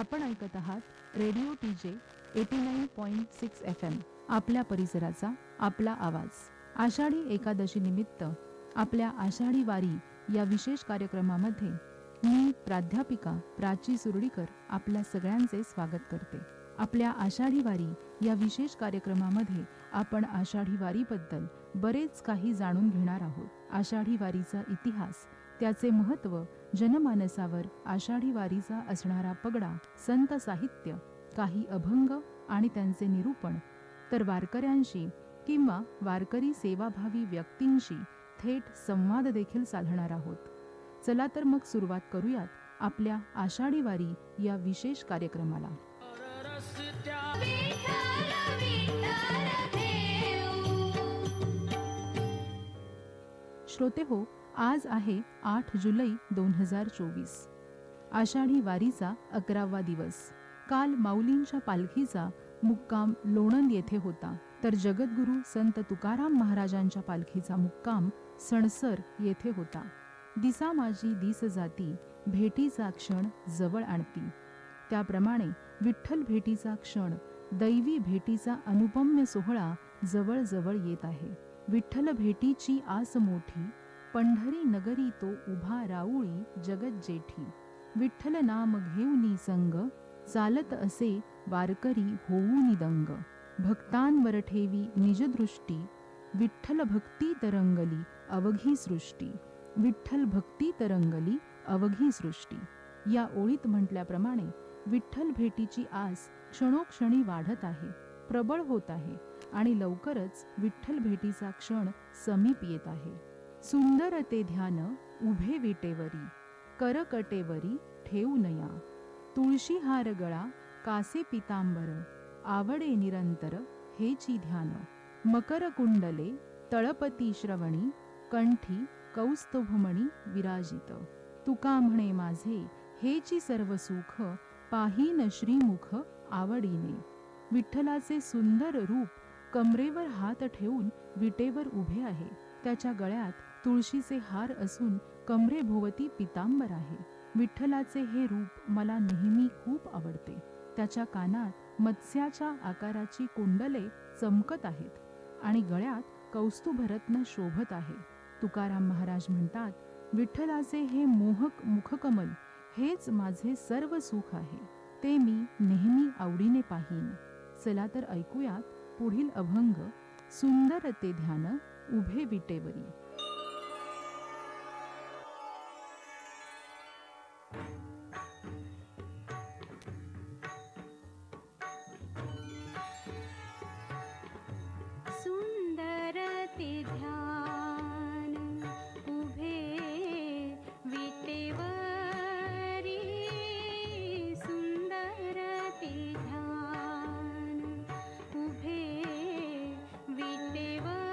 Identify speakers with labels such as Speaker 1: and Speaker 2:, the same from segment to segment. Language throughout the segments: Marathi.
Speaker 1: आपण ऐकत आहात रेडिओ TJ 89.6 FM, आपल्या परिसराचा आपला आवाज. आषाढी एकादशी निमित्त आपल्या आषाढी वारी या विशेष कार्यक्रमामध्ये मी प्राध्यापिका प्राची सुरडीकर आपल्या सगळ्यांचे स्वागत करते. आपल्या आषाढी वारी या विशेष कार्यक्रमामध्ये आपण आषाढी वारीबद्दल बरेच काही जाणून घेणार आहोत. आषाढी वारीचा इतिहास, त्याचे महत्त्व, जनमानसावर आषाढी वारीचा असणारा पगडा, संत साहित्य, काही अभंग आणि त्यांचे निरूपण, तर वारकऱ्यांशी किंवा वारकरी सेवाभावी व्यक्तींशी थेट संवाद देखील साधणार आहोत. चला तर मग सुरुवात करूयात आपल्या आषाढी वारी या विशेष कार्यक्रमाला. श्रोते हो, आज आहे 8 जुलै 2024. आषाढी वारीचा 11वा दिवस. काल माऊलींच्या पालखीचा मुक्काम लोणंद येथे होता, तर जगद्गुरू संत तुकाराम महाराजांच्या पालखीचा मुक्काम सणसर येथे होता. दिसा माझी दिस जाती, भेटीचा क्षण जवळ आणती. त्याप्रमाणे विठ्ठल भेटीचा क्षण, दैवी भेटीचा अनुपम्य सोहळा जवळ जवळ येत आहे. विठ्ठल भेटीची आस मोठी, पंढरी नगरी तो उभा राऊळी जगत जेठी. विठ्ठल नाम घेऊनी संग, चालत असे वारकरी होऊनी दंग. भक्तांवर ठेवी निजदृष्टी, विठ्ठल भक्ती तरंगली अवघी सृष्टी. विठ्ठल भक्ती तरंगली अवघी सृष्टी. या ओळीत म्हटल्याप्रमाणे विठ्ठल भेटीची आस क्षणोक्षणी वाढत आहे, प्रबळ होत आहे आणि लवकरच विठ्ठल भेटीचा क्षण समीप येत आहे. सुंदर ते ध्यान उभे विटेवरी, करकटेवरी ठेवू नया. तुळशी हार गळा कासे पितांबर, आवडे निरंतर हेची ध्यान. मकर कुंडले तळपती श्रवणी, कंठी कौस्तुभमणी विराजित. तुका म्हणे माझे हेची सर्व सुख, पाहीन श्रीमुख आवडीने. विठ्ठलाचे सुंदर रूप कमरेवर हात ठेवून विटेवर उभे आहे. त्याच्या गळ्यात तुळशीचे हार असून कमरेभोवती पितांबर आहे. विठ्ठलाचे हे रूप मला नेहमी खूप आवडते. त्याच्या कानात मत्स्याच्या आकाराची कुंडले चमकत आहेत आणि गळ्यात कौस्तुभरत्न शोभत आहे. तुकाराम महाराज म्हणतात, विठ्ठलाचे हे मोहक मुखकमल हेच माझे सर्व सुख आहे, ते मी नेहमी आवडीने पाहीन. चला तर ऐकूयात पुढील अभंग, सुंदर ते ध्यान उभे विटेवरी.
Speaker 2: सुंदर ते ध्यान उभे विटेवरी. सुंदर ते ध्यान उभे विटेवरी.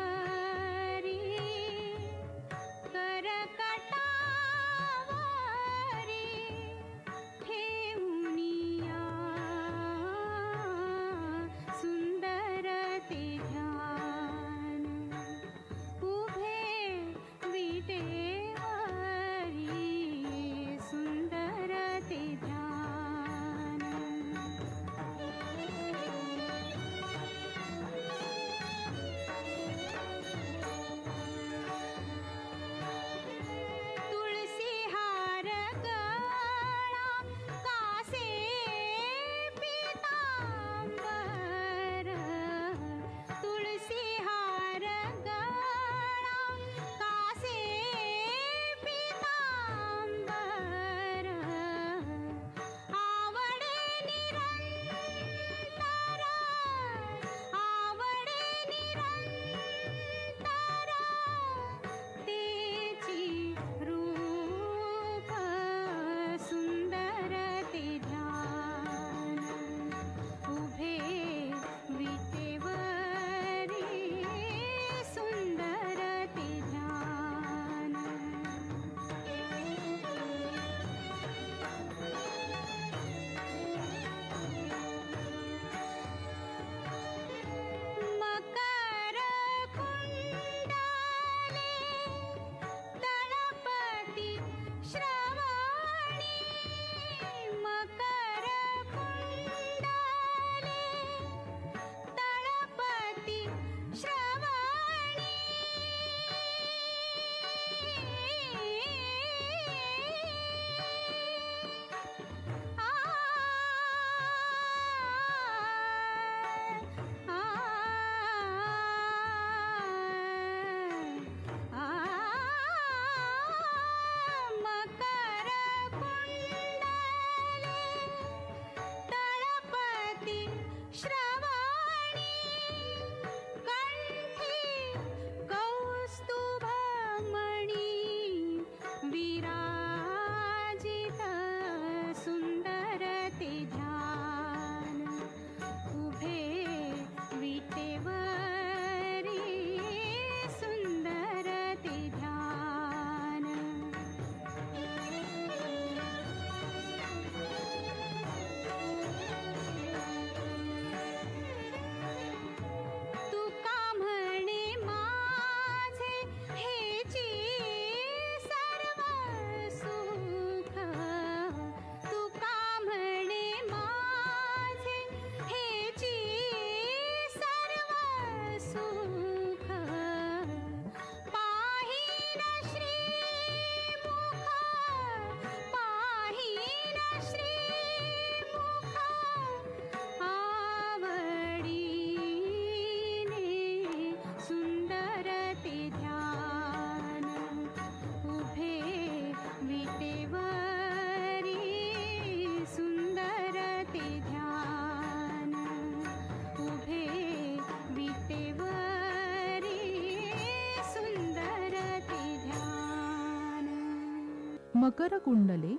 Speaker 1: मकर कुंडले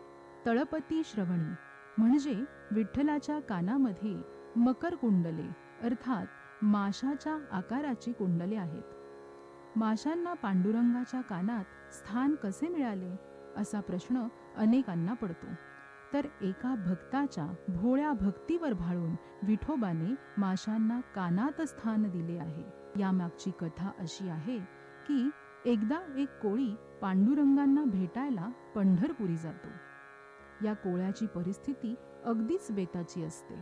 Speaker 1: तळपती श्रवणी, म्हणजे विठ्ठलाच्या कानामध्ये मकर कुंडले अर्थात माशाच्या आकाराची कुंडले आहेत. माशांना पांडुरंगाच्या कानात स्थान कसे मिळाले असा प्रश्न अनेकांना पडतो. तर एका भक्ताच्या भोळ्या भक्तीवर भाळून विठोबाने माशांना कानात स्थान दिले आहे. यामागची कथा अशी आहे की एकदा एक कोळी पांडुरंगांना भेटायला पंढरपुरी जातो. या कोळ्याची परिस्थिती अगदीच बेताची असते.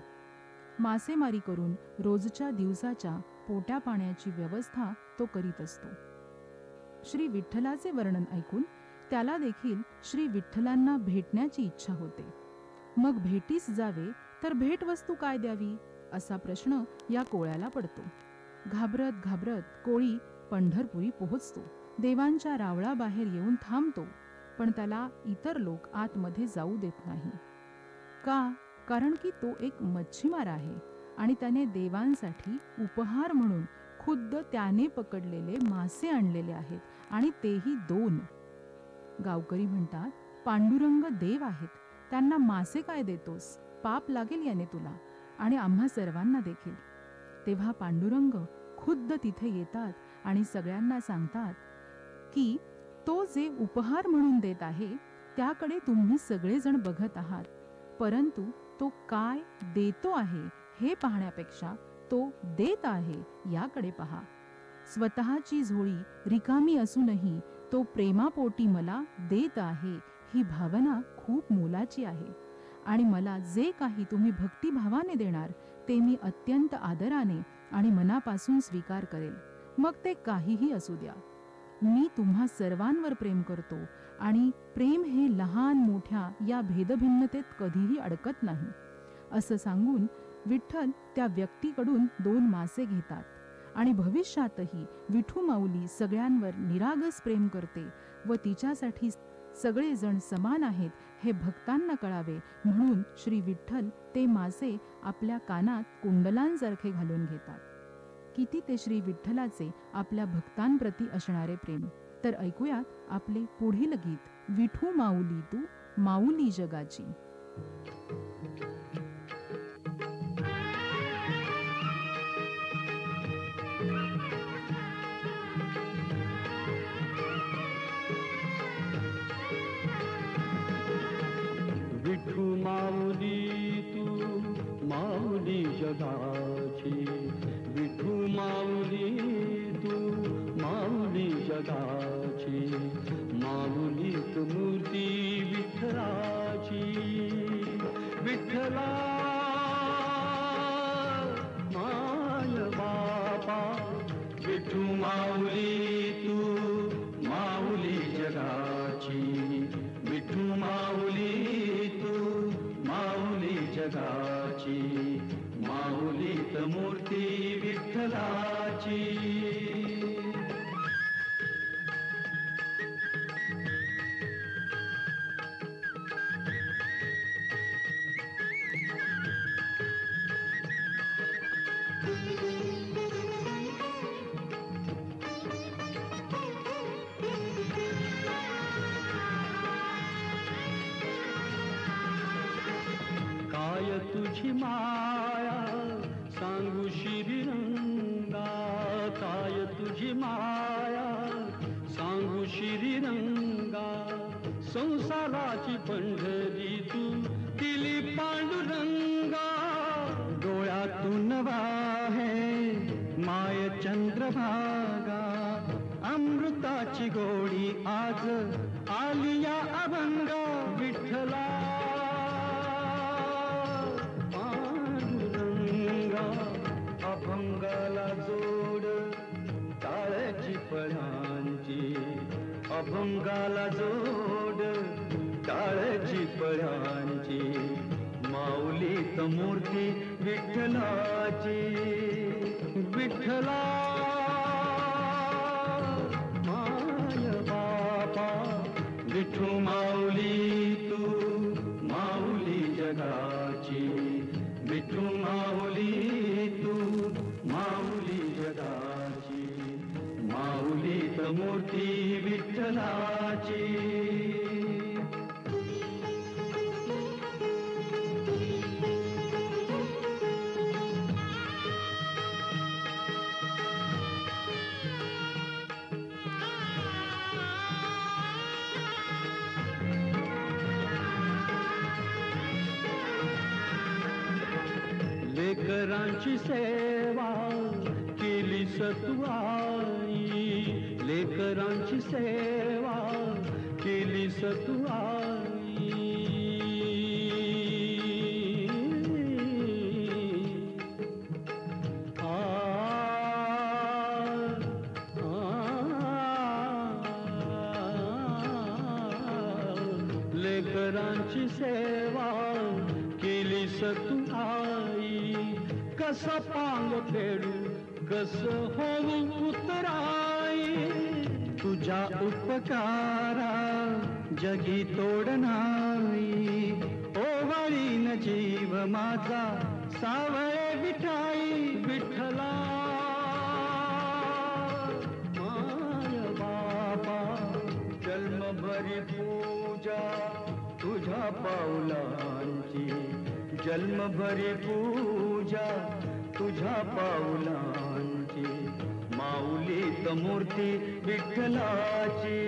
Speaker 1: मासेमारी करून रोजच्या दिवसाच्या पोट्या पाण्याची व्यवस्था तो करीत असतो. श्री विठ्ठलाचे वर्णन ऐकून त्याला देखील श्री विठ्ठलांना भेटण्याची इच्छा होते. मग भेटीस जावे तर भेटवस्तू काय द्यावी असा प्रश्न या कोळ्याला पडतो. घाबरत घाबरत कोळी पंढरपुरी पोहोचतो. देवांच्या रावळाबाहेर येऊन थांबतो, पण त्याला इतर लोक आतमध्ये जाऊ देत नाही. का? कारण की तो एक मच्छीमार आहे आणि त्याने देवांसाठी उपहार म्हणून खुद्द त्याने पकडलेले मासे आणलेले आहेत, आणि तेही 2. गावकरी म्हणतात, पांडुरंग देव आहेत, त्यांना मासे काय देतोस? पाप लागेल याने तुला आणि आम्हा सर्वांना देखील. तेव्हा पांडुरंग खुद्द तिथे येतात आणि सगळ्यांना सांगतात की तो जे उपहार म्हणून देत आहे त्याकडे तुम्ही सगळेजण बघत आहात, परंतु तो काय देतो आहे हे पाहण्यापेक्षा तो देत आहे याकडे पहा. स्वतःची झोळी रिकामी असूनही तो प्रेमापोटी मला देत आहे, ही भावना खूप मोलाची आहे. आणि मला जे काही तुम्ही भक्तिभावाने देणार ते मी अत्यंत आदराने आणि मनापासून स्वीकार करेल, मग ते काहीही असू द्या. मी तुम्हा सर्वांवर प्रेम करतो आणि प्रेम हे लहान मोठ्या या भेदभिन्नतेत कधीही अडकत नाही. असं सांगून विठ्ठल त्या व्यक्तीकडून 2 मासे घेतात आणि भविष्यातही विठू माऊली सगळ्यांवर निरागस प्रेम करते व तिच्यासाठी सगळेजण समान आहेत हे भक्तांना कळावे म्हणून श्री विठ्ठल ते मासे आपल्या कानात कुंडलांसारखे घालून घेतात. किती ते श्री विठ्ठलाचे आपल्या भक्तांप्रती असणारे प्रेम. तर ऐकूयात आपले पुढील गीत, विठू माऊली तू माऊली जगाची.
Speaker 3: विठू माऊली तू माऊली जगाची, विठू माऊली तू माऊली जगाची, माऊलीत मूर्ती विठ्ठलाची. विठ्ठला माय बापा, विठू माऊली तू माऊली जगाची, विठू माऊली तू माऊली जगाची, माऊलीत मूर्ती विठ्ठलाची. काय तुझी माया सांगू श्रीरंगा, काय तुझी माया सांगू श्रीरंगा, संसाराची पंढरी तू दिली पांडुरंगा. डोळ्यातून वाहे माय चंद्रभागा, अमृताची गोडी आज आली या अभंगा. विठ्ठला अभंगाला जोड टाळ्याची पळ्यांची, अभंगाला जोड टाळ्याची पळ्यांची, माऊलीत मूर्ती विठ्ठलाची. विठ्ठला माय बापा, विठू माऊली तू माऊली जगाची, विठू माऊली तू माऊली जगाची, माऊलीत मूर्ती विठ्ठलाची. लेकरांची सेवा केली सतुआई, लेकरांची सेवा केली सतुआई. लेकरांची सेवा केली सतुआई. कसं पांग फेडू कस होऊ उतराई, तुझ्या उपकारा जगी तोड नाही. ओवाळीन जीव माझा सावळे विठाई, विठ्ठला माय बाबा. जन्मभरी पूजा तुझ्या पाऊलांची, जन्मभरी पूजा तुझ्या पाऊलांची. माऊलीत मूर्ती विठ्ठलाची,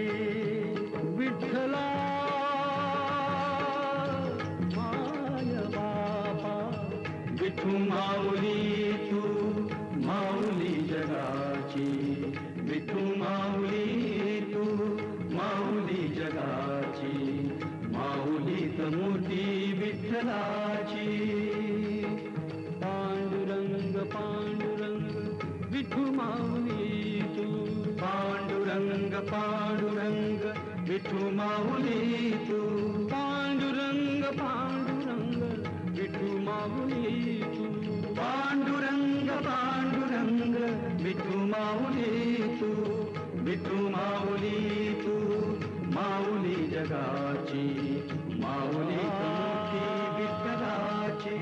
Speaker 3: विठ्ठला माय बाबा. विठू माऊली तू माऊली जगाची, विठू माऊली तू माऊली जगाची. माऊलीत मूर्ती विठ्ठलाची. पांडुरंग पांडुरंग विठू माऊली तू, पांडुरंग पांडुरंग विठू माऊली तू. पांडुरंग पांडुरंग विठू माऊली तू, पांडुरंग पांडुरंग विठू माऊली तू. विठू माऊली तू माऊली जगाची, माऊली मूर्ती विठ्ठलाची.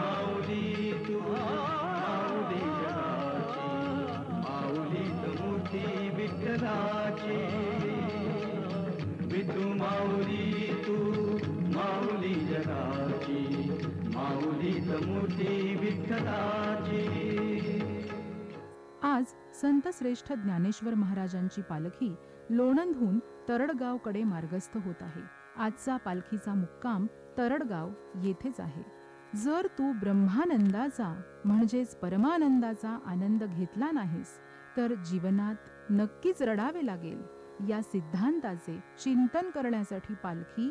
Speaker 3: माऊली तू माऊली जगाची, माऊली मूर्ती विठ्ठलाची. विठू माऊली तू माऊली जगाची, माऊली मूर्ती विठ्ठलाची.
Speaker 1: आज संत श्रेष्ठ ज्ञानेश्वर महाराजांची पालखी लोणंदहून तरडगावकडे मार्गस्थ होत आहे. आजचा पालखीचा मुक्काम तरडगाव येथेच आहे. जर तू ब्रह्मानंदाचा म्हणजेच परमानंदाचा आनंद घेतला नाहीस तर जीवनात नक्कीच रडावे लागेल. या सिद्धांताचे चिंतन करण्यासाठी पालखी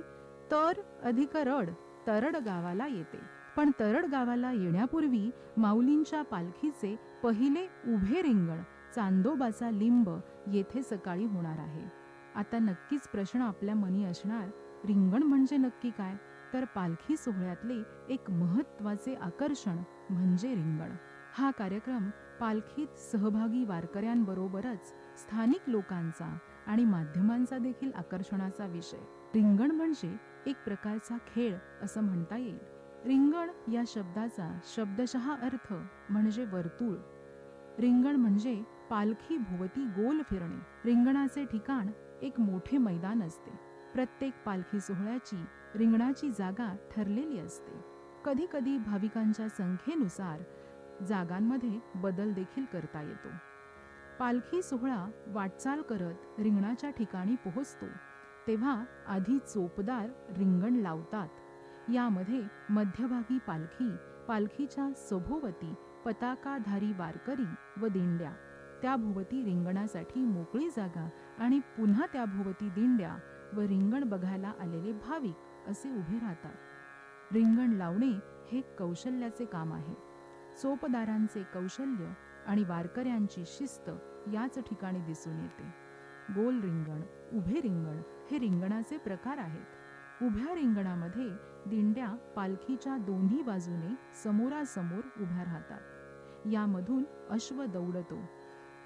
Speaker 1: तर अधिक रड तरड गावाला येते. पण तरड गावाला येण्यापूर्वी माऊलींच्या पालखीचे पहिले उभे रिंगण चांदोबाचा लिंब येथे सकाळी होणार आहे. आता नक्कीच प्रश्न आपल्या मनी असणार, रिंगण म्हणजे नक्की काय? तर पालखी सोहळ्यातले एक महत्त्वाचे आकर्षण म्हणजे रिंगण. हा कार्यक्रम पालखीत सहभागी वारकऱ्यांबरोबरच स्थानिक लोकांचा आणि माध्यमांचा देखील आकर्षणाचा विषय. रिंगण म्हणजे एक प्रकारचा खेळ असं म्हणता येईल. रिंगण या शब्दाचा शब्दशः अर्थ म्हणजे वर्तुळ. रिंगण म्हणजे पालखी भोवती गोल फिरणे. रिंगणाचे ठिकाण एक मोठे मैदान असते. प्रत्येक पालखी सोहळ्याची रिंगणाची जागा ठरलेली असते. कधी कधी भाविकांच्या संख्येनुसार जागांमध्ये बदल देखील करता येतो. पालखी सोहळा वाटचाल करत रिंगणाच्या ठिकाणी पोहोचतो तेव्हा आधी चोपदार रिंगण लावतात. यामध्ये मध्यभागी पालखी, पालखीच्या सभोवती पताकाधारी वारकरी व दिंड्या, त्याभोवती रिंगणासाठी मोकळी जागा आणि पुन्हा त्याभोवती दिंड्या व रिंगण बघायला आलेले भाविक असे उभे राहतात. रिंगण लावणे हे कौशल्याचे काम आहे. चोपदारांचे कौशल्य आणि वारकऱ्यांची शिस्त याच ठिकाणी दिसून येते. गोल रिंगण, उभे रिंगण हे रिंगणाचे प्रकार आहेत. उभ्या रिंगणामध्ये दिंड्या पालखीच्या दोन्ही बाजूने समोरासमोर उभ्या राहतात. यामधून अश्व दौडतो.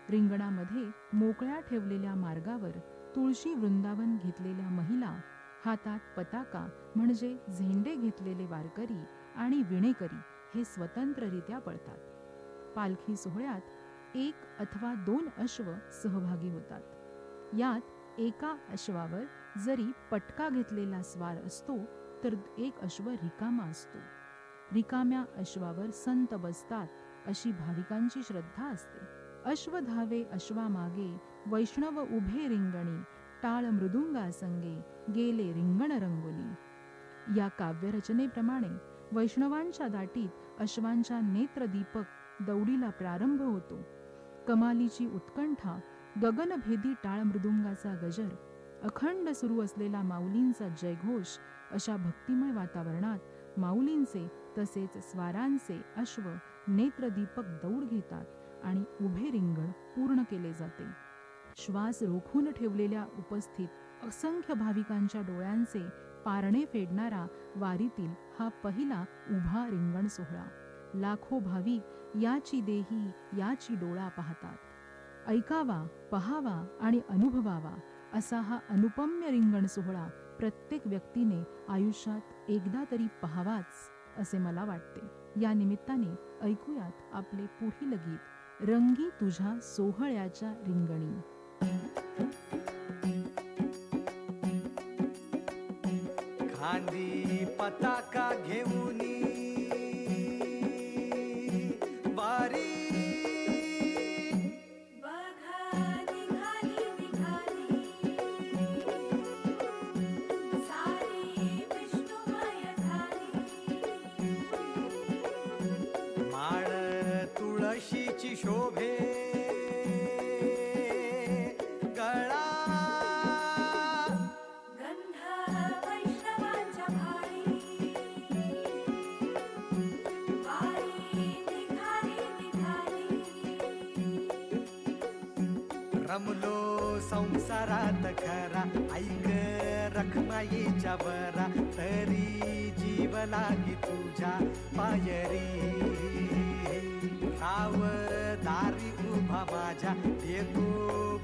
Speaker 1: रिंगणामध्ये मोकळ्या ठेवलेल्या मार्गावर तुळशी वृंदावन घेतलेल्या महिला, हातात पताका म्हणजे झेंडे घेतलेले वारकरी आणि विणेकरी हे स्वतंत्ररित्या पळतात. पालखी सोहळ्यात 1 अथवा 2 अश्व सहभागी होतात. यात एका अश्वावर जरी पटका घेतलेला स्वार असतो तर एक अश्व रिकामा असतो. रिकाम्या अश्वावर संत बसतात अशी भाविकांची श्रद्धा असते. अश्व धावे अश्वामागे, वैष्णव उभे रिंगणी, टाळ मृदुंगा संगे, गेले रिंगण रंगोली. या काव्यरचनेप्रमाणे वैष्णवांच्या दाटीत अश्वांच्या नेत्रदीपक दौडीला प्रारंभ होतो. कमालीची उत्कंठा, गगनभेदी टाळ मृदुंगाचा गजर, अखंड सुरू असलेला माऊलींचा जयघोष अशा भक्तिमय वातावरणात माऊलींचे तसेच स्वारांचे अश्व नेत्रदीपक दौड घेतात आणि उभे रिंगण पूर्ण केले जाते. श्वास रोखून ठेवलेल्या उपस्थित असंख्य भाविकांच्या डोळ्यांचे पारणे फेडणारा वारीतील हा पहिला उभा रिंगण सोहळा. लाखो भाविक याची देही याची डोळा पाहतात. ऐकावा, पहावा आणि अनुभवावा असा हा अनुपम्य रिंगण सोहळा प्रत्येक व्यक्तीने आयुष्यात एकदा तरी पहावाच असे मला वाटते. या निमित्ताने ऐकूयात आपले पुढील गीत, रंगी तुझ्या सोहळ्याच्या रिंगणी.
Speaker 4: खांदी पताका घेऊनी वारी माळ तुळशीची शोभे गळा रमलो संसारात खरा, ऐक रखमाईच्या बरा, तरी जीव लागी तुझ्या पायरी. राव दारी उभा माझ्या, देतो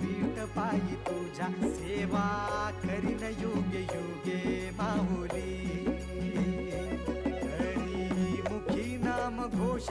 Speaker 4: बीट पायी तुझ्या, सेवा करीन योगे योगे माहुली. तरी मुखी नाम घोष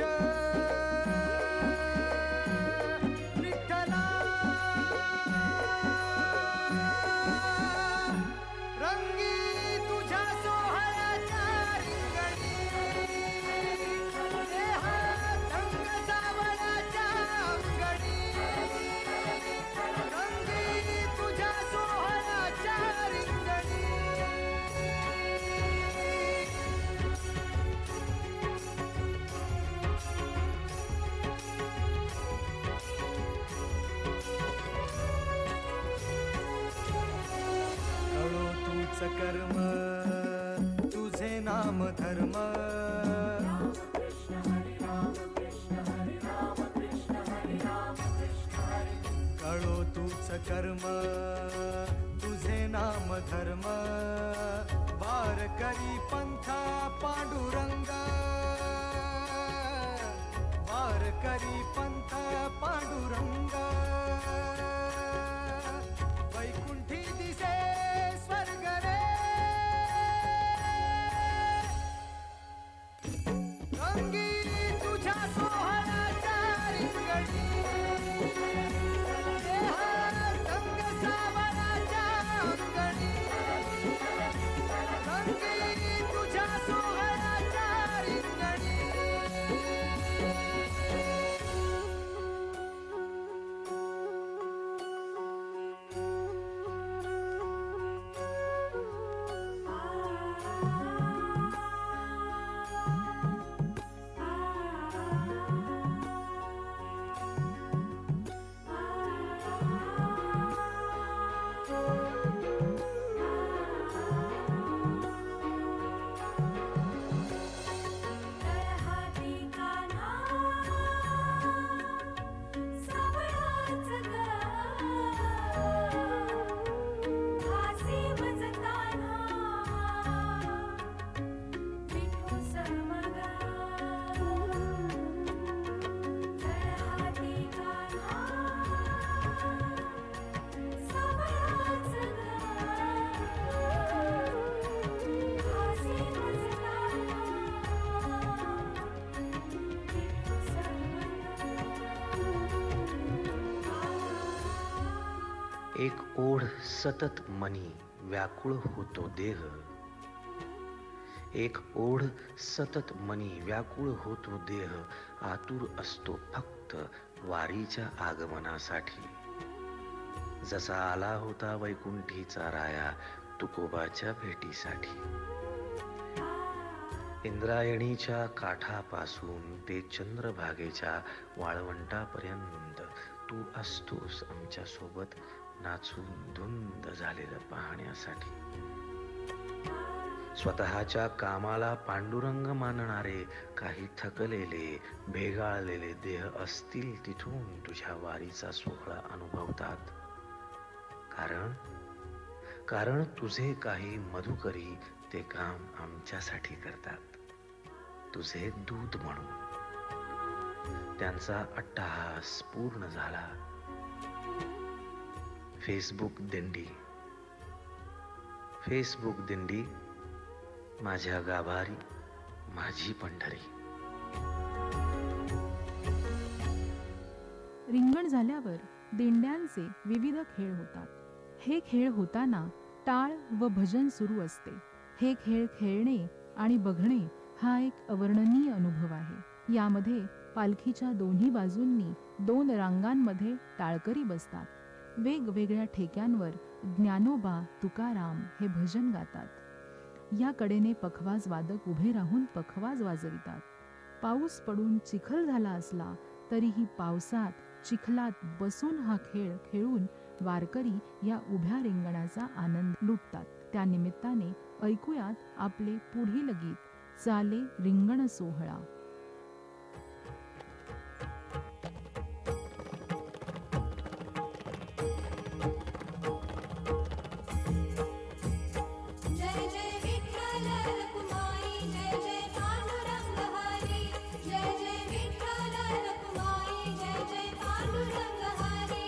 Speaker 4: कर्म तुझे नाम धर्म. कळो तूच कर्म तुझे नाम धर्म. वार करी पंथ पांडुरंग, वार करी पंथ पांडुरंग. वैकुंठी दिसे स्वर्ग रे, रंगी तुझ्या सोहळ्याच्या रिंगणी. रंग सावळाच्या अंगणी, रंगी तुझ्या सोहळ्याच्या रिंगणी.
Speaker 5: एक ओढ सतत मनी व्याकुळ होतो देह. एक ओढ सतत मनी व्याकुळ होतो देह. आतुर असतो फक्त वारीच्या आगमनासाठी. जसा आला होता वैकुंठीचा राया तुकोबाच्या भेटीसाठी. इंद्रायणीच्या काठापासून ते चंद्रभागेच्या वाळवंटापर्यंत तू असतोस आमच्या सोबत नाचून धुंद झालेलं पाहण्यासाठी. स्वतःच्या कामाला पांडुरंग मानणारे काही थकलेले भेगाळलेले देह असतील तिथून तुझ्या वारीचा सोहळा अनुभवतात. कारण तुझे काही मधुकरी ते काम आमच्यासाठी करतात, तुझे दूत म्हणून. त्यांचा अट्टहास पूर्ण झाला. फेसबुक दिंडी माझ्या गाभारी, माझी पंढरी.
Speaker 1: रिंगण झाल्यावर दिंड्यांचे विविध खेळ होतात. हे खेळ होताना टाळ व भजन सुरू असते. हे खेळ खेळणे आणि बघणे हा एक अवर्णनीय अनुभव आहे. यामध्ये पालखीच्या दोन्ही बाजूंनी 2 रांगांमध्ये टाळकरी बसतात. वेगवेगळ्या ठेक्यांवर ज्ञानोबा तुकाराम हे भजन गातात. या कडेने पखवाज वादक उभे राहून पखवाज वाजवितात. पाऊस पडून चिखल झाला असला तरीही पावसात चिखलात बसून हा खेळ खेळून वारकरी या उभ्या रिंगणाचा आनंद लुटतात. त्या निमित्ताने ऐकूयात आपले पुढील गीत, चाले रिंगण सोहळा.
Speaker 6: जय जय विठ्ठल रखुमाई, जय जय पांडुरंग हरी. जय जय विठ्ठल रखुमाई, जय जय पांडुरंग हरी.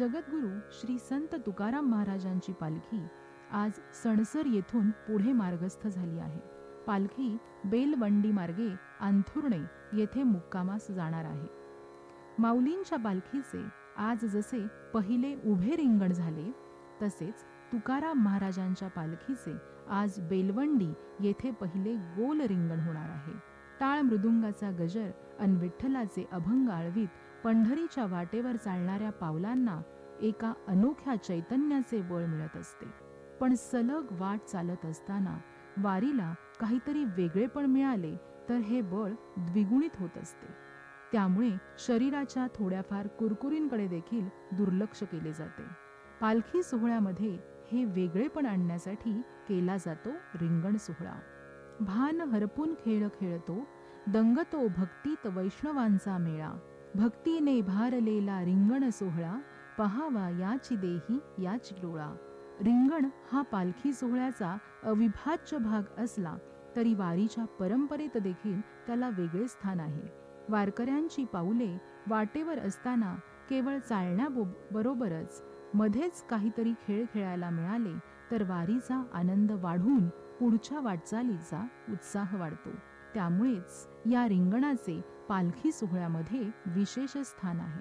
Speaker 1: जगद्गुरू श्री संत तुकाराम महाराजांची पालखी आज सणसर येथून पुढे मार्गस्थ झाली आहे. पालखी बेलवंडी मार्गे अंथुर्णे येथे मुक्कामास जाणार आहे. माऊलींच्या पालखीचे आज जसे पहिले उभे रिंगण झाले, तसेच तुकाराम महाराजांच्या पालखीचे आज बेलवंडी येथे पहिले गोल रिंगण होणार आहे. टाळ मृदुंगाचा गजर अन विठ्ठलाचे अभंग आळवीत पंढरीच्या वाटेवर चालणाऱ्या पावलांना एका अनोख्या चैतन्याचे बळ मिळत असते. पण सलग वाट चालत असताना वारीला काहीतरी वेगळेपण मिळाले तर हे बळ द्विगुणित होत असते. त्यामुळे शरीराच्या थोड्याफार कुरकुरींकडे देखील दुर्लक्ष केले जाते. पालखी सोहळ्यामध्ये हे वेगळेपण आणण्यासाठी केला जातो रिंगण सोहळा. भान हरपून खेळ खेळतो, दंगतो भक्तीत वैष्णवांचा मेळा. भक्तीने भारलेला रिंगण सोहळा, पहावा याची देही याची डोळा. रिंगण हा पालखी सोहळ्याचा अविभाज्य भाग असला तरी वारीच्या परंपरेत देखील त्याला वेगळे स्थान आहे. वारकऱ्यांची पाऊले वाटेवर असताना केवळ चालण्याबरोबरच मध्येच काहीतरी खेळ खेळायला मिळाले तर वारीचा आनंद वाढून पुढच्या वाटचालीचा उत्साह वाढतो. त्यामुळेच या रिंगणाचे पालखी सोहळ्यामध्ये विशेष स्थान आहे.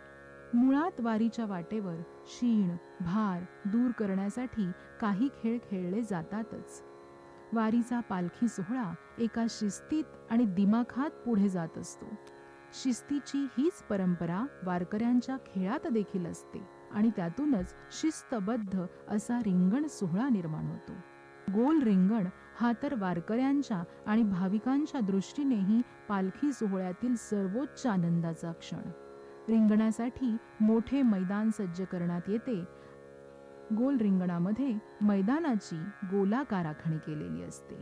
Speaker 1: मुळात वारीच्या वाटेवर शीण भार दूर करण्यासाठी काही खेळ खेळले जातातच. वारीचा पालखी सोहळा एका शिस्तीत आणि दिमाखात पुढे जात असतो. शिस्तीची हीच परंपरा वारकऱ्यांच्या खेळात देखील असते आणि त्यातूनच शिस्तबद्ध असा रिंगण सोहळा निर्माण होतो. गोल रिंगण हा तर वारकऱ्यांच्या आणि भाविकांच्या दृष्टीनेही पालखी सोहळ्यातील सर्वोच्च आनंदाचा क्षण. रिंगणासाठी मोठे मैदान सज्ज करण्यात येते. गोल रिंगणामध्ये मैदानाची गोलाकार आखणी केलेली असते.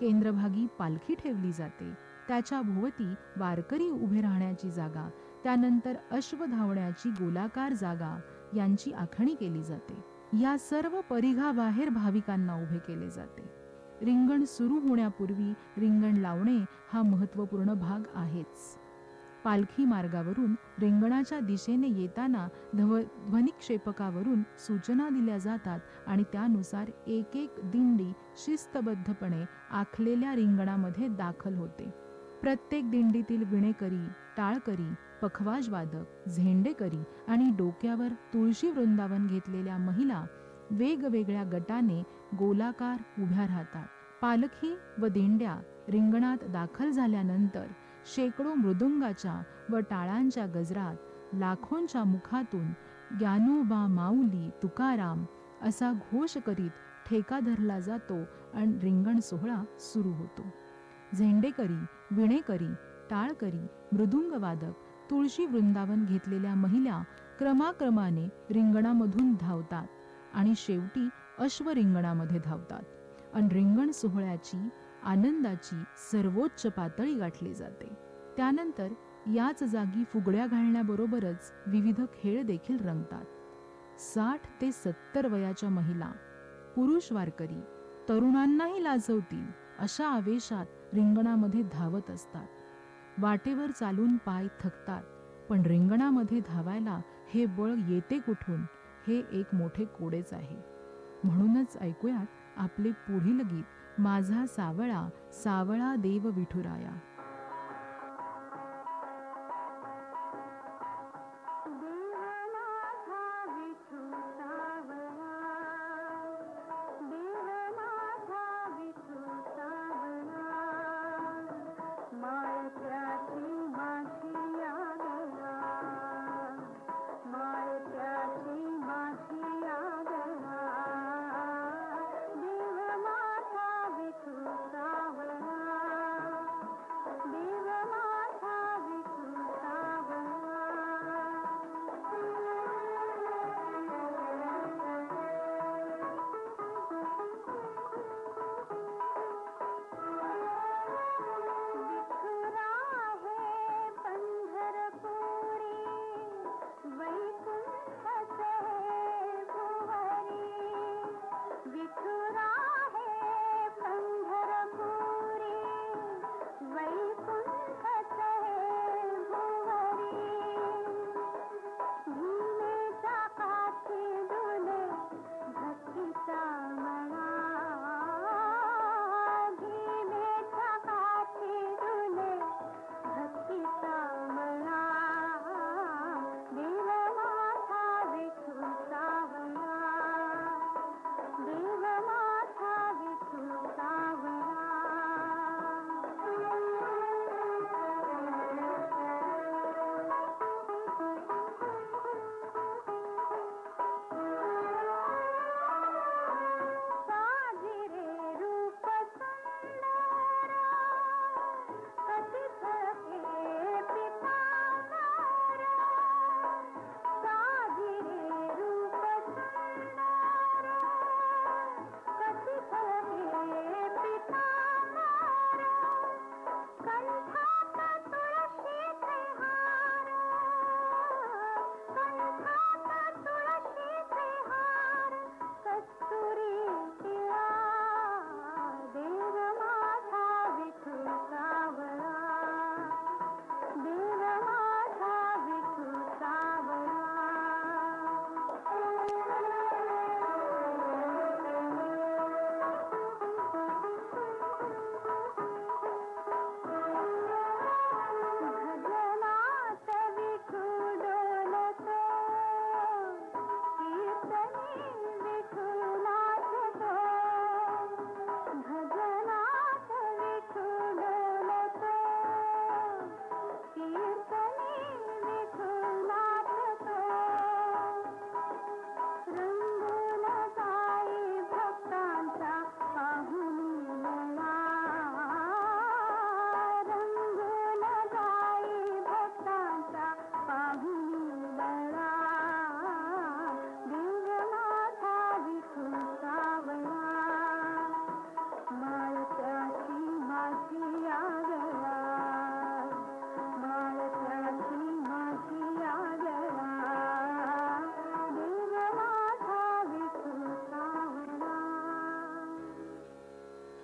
Speaker 1: केंद्रभागी पालखी ठेवली जाते. त्याच्या भोवती वारकरी उभे राहण्याची जागा, त्यानंतर अश्व धावण्याची गोलाकार जागा यांची आखणी केली जाते. या सर्व परिघाबाहेर भाविकांना उभे केले जाते. रिंगण सुरू होण्यापूर्वी रिंगण लावणे हा महत्त्वपूर्ण भाग आहेच. पालखी मार्गावरून रिंगणाच्या दिशेने येताना ध्वनिक्षेपकावरून सूचना दिल्या जातात आणि त्यानुसार एक एक दिंडी शिस्तबद्धपणे आखलेल्या रिंगणामध्ये दाखल होते. प्रत्येक दिंडीतील विणेकरी, टाळकरी, पखवाजवादक, झेंडेकरी आणि डोक्यावर तुळशी वृंदावन घेतलेल्या महिला वेगवेगळ्या गटाने गोलाकार उभ्या राहतात. पालखी व दिंड्या रिंगणात दाखल झाल्यानंतर शेकडो मृदुंगाच्या व टाळांच्या गजरात लाखोंच्या मुखातून ज्ञानोबा माऊली तुकाराम असा घोष करीत ठेका धरला जातो आणि रिंगण सोहळा सुरू होतो. झेंडेकरी, विणेकरी, टाळकरी, मृदुंगवादक, तुळशी वृंदावन घेतलेल्या महिला क्रमाक्रमाने रिंगणामधून धावतात आणि शेवटी अश्व रिंगणामध्ये धावतात आणि रिंगण सोहळ्याची आनंदाची सर्वोच्च पातळी गाठली जाते. त्यानंतर याच जागी फुगड्या घालण्याबरोबरच विविध खेळ देखील रंगतात. 60 ते 70 वयाच्या महिला, पुरुष वारकरी तरुणांनाही लाजवतील अशा आवेशात रिंगणामध्ये धावत असतात. वाटेवर चालून पाय थकतात, पण रिंगणामध्ये धावायला हे बळ येते कुठून हे एक मोठे कोडेच आहे. म्हणूनच ऐकूयात आपले पुढील गीत, माझा सावळा सावळा देव विठुराया.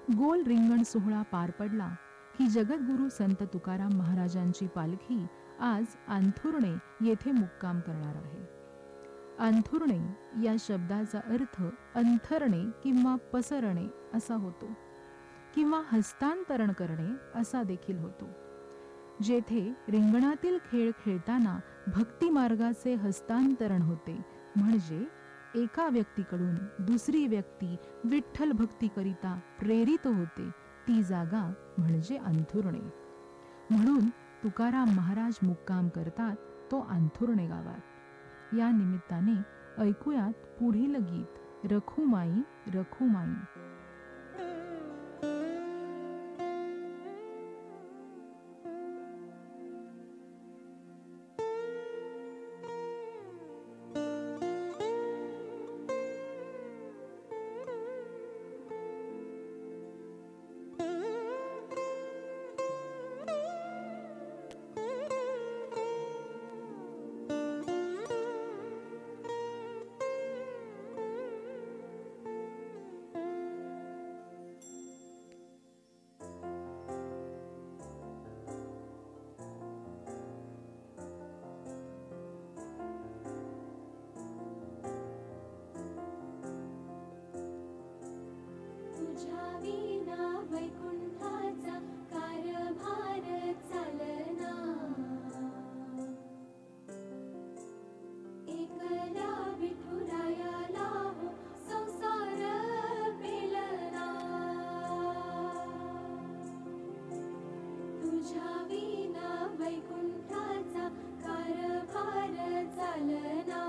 Speaker 1: गोल रिंगण सोहळा पार पडला की जगद्गुरू संत तुकाराम महाराजांची पालखी आज अंथुर्णे येथे मुक्काम करणार आहे. अंथुर्णे या शब्दाचा अर्थ अंथरणे किंवा पसरणे असा होतो किंवा हस्तांतरण करणे असा देखील होतो. जेथे रिंगणातील खेळ खेळताना भक्ती मार्गाचे हस्तांतरण होते, म्हणजे एका व्यक्तीकडून दुसरी व्यक्ती विठ्ठल भक्तीकरिता प्रेरित होते, ती जागा म्हणजे अंथुर्णे. म्हणून तुकाराम महाराज मुक्काम करतात तो अंथुर्णे गावात. या निमित्ताने ऐकूयात पुढील गीत रखुमाई रखुमाई.
Speaker 6: तुझ्या विना वैकुंठाचा कारभार चालना. एकल्या विठुरायाला हो संसार पेलना. तुझ्या विना वैकुंठाचा कारभार चालना.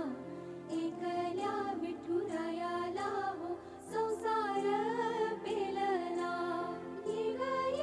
Speaker 6: एकल्या विठुरायाला हो संसार पेलना. ये ग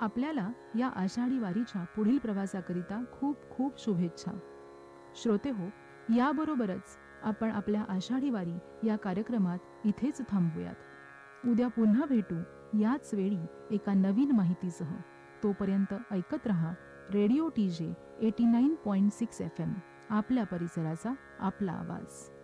Speaker 1: आपल्याला या आषाढी वारीच्या पुढील प्रवासाकरिता खूप खूप शुभेच्छा. श्रोते हो, याबरोबरच आपण आपल्या आषाढी वारी या कार्यक्रमात इथेच थांबूयात. उद्या पुन्हा भेटू याच वेळी एका नवीन माहितीसह. तोपर्यंत ऐकत रहा रेडिओ TJ 89.6 FM, आपल्या परिसराचा आपला आवाज.